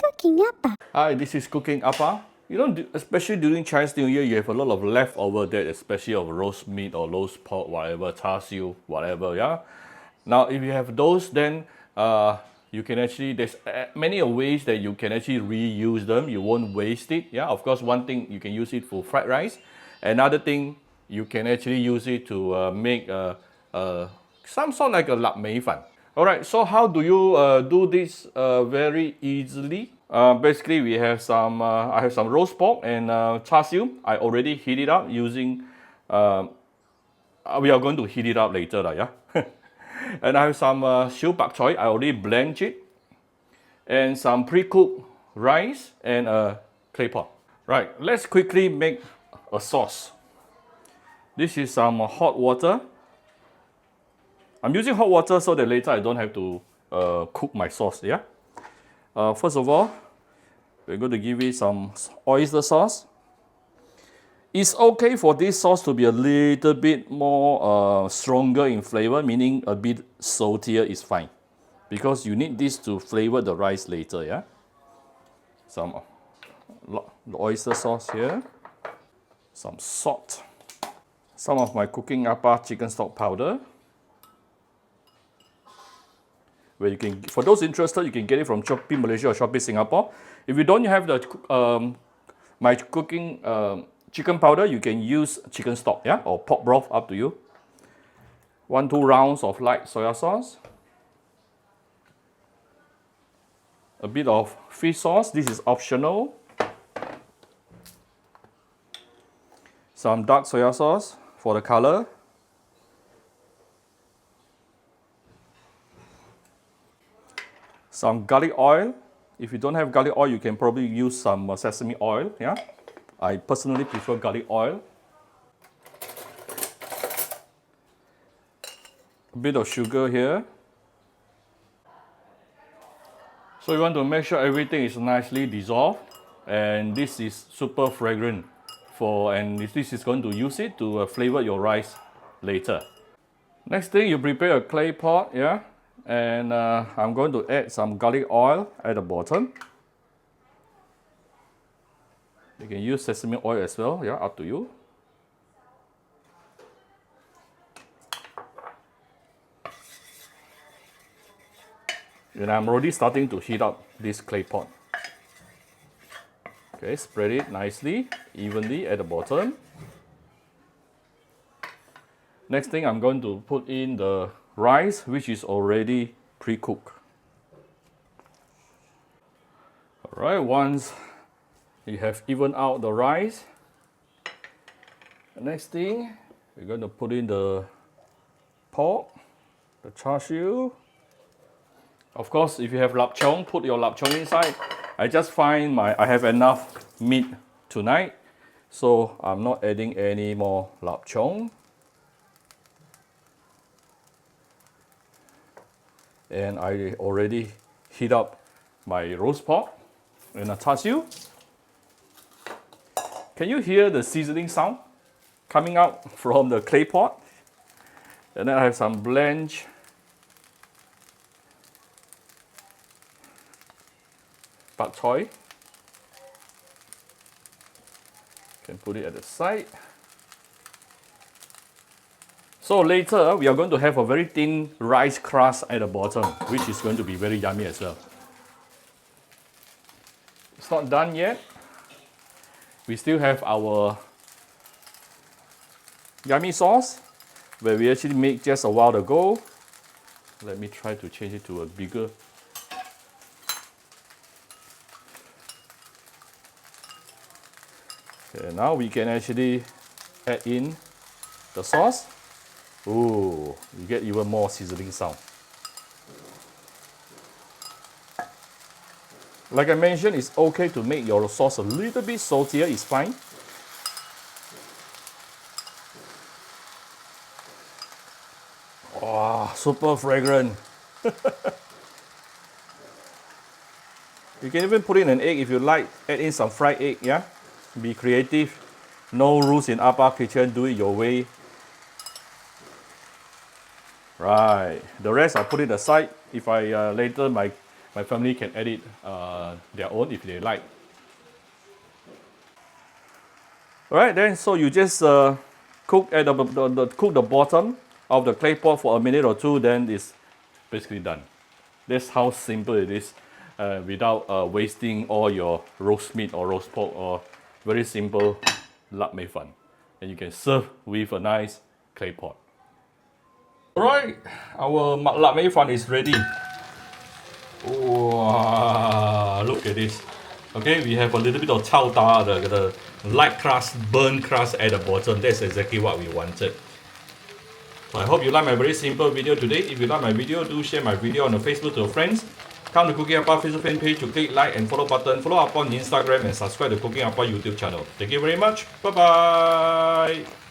Cooking Appa. Hi, this is Cooking Appa. You know, especially during Chinese New Year, you have a lot of leftover that, especially of roast meat or roast pork, whatever, charsiew, whatever, yeah? Now, if you have those, then you can actually, there's many ways that you can actually reuse them. You won't waste it, yeah? Of course, one thing, you can use it for fried rice. Another thing, you can actually use it to make some sort like a Mei Fan. Alright, so how do you do this very easily? Basically, we have some. I have some roast pork and char siu. I already heat it up using. We are going to heat it up later, yeah. And I have some siu bak choy. I already blanched it, and some pre-cooked rice and clay pot. Right, let's quickly make a sauce. This is some hot water. I'm using hot water so that later I don't have to cook my sauce, yeah? First of all, we're going to give it some oyster sauce. It's okay for this sauce to be a little bit more stronger in flavor, meaning a bit saltier is fine. Because you need this to flavor the rice later, yeah? Some oyster sauce here. Some salt. Some of my Cooking Appa chicken stock powder. Where you can, for those interested, you can get it from Shopee Malaysia or Shopee Singapore. If you don't have the my cooking chicken powder, you can use chicken stock, yeah, or pork broth, up to you. 1-2 rounds of light soya sauce. A bit of fish sauce. This is optional. Some dark soya sauce for the color. Some garlic oil. If you don't have garlic oil, you can probably use some sesame oil, yeah? I personally prefer garlic oil. A bit of sugar here. So you want to make sure everything is nicely dissolved, and this is super fragrant and this is going to use it to flavor your rice later. Next thing, you prepare a clay pot, yeah? And I'm going to add some garlic oil at the bottom. You can use sesame oil as well, yeah, up to you. And I'm already starting to heat up this clay pot. Okay, spread it nicely, evenly at the bottom. Next thing, I'm going to put in the rice, which is already pre-cooked. Alright, once you have evened out the rice, the next thing, we're going to put in the pork, the char siu. Of course, if you have lapchong, put your lapchong inside. I just find I have enough meat tonight, so I'm not adding any more lapchong. And I already heat up my roast pork and a char siu. Can you hear the sizzling sound coming out from the clay pot? And then I have some blanched bak choy. Can put it at the side. So later, we are going to have a very thin rice crust at the bottom, which is going to be very yummy as well. It's not done yet. We still have our yummy sauce, where we actually made just a while ago. Let me try to change it to a bigger. Okay, now we can actually add in the sauce. Ooh, you get even more sizzling sound. Like I mentioned, it's okay to make your sauce a little bit saltier, it's fine. Wow, super fragrant. You can even put in an egg if you like, add in some fried egg, yeah? Be creative. No rules in Appa Kitchen, do it your way. Right, the rest I put it aside. If I later My family can add it their own if they like. Alright then, so you just cook at cook the bottom of the clay pot for a minute or two, then it's basically done. That's how simple it is, without wasting all your roast meat or roast pork, or very simple lap Mei Fan. And you can serve with a nice clay pot. Alright, our lap Mei Fan is ready. Wow, look at this. Okay, we have a little bit of chao da, the light crust, burnt crust at the bottom. That's exactly what we wanted. So I hope you like my very simple video today. If you like my video, do share my video on the Facebook to your friends. Come to Cooking Appa Facebook fan page to click like and follow button. Follow up on Instagram and subscribe to Cooking Appa YouTube channel. Thank you very much. Bye bye.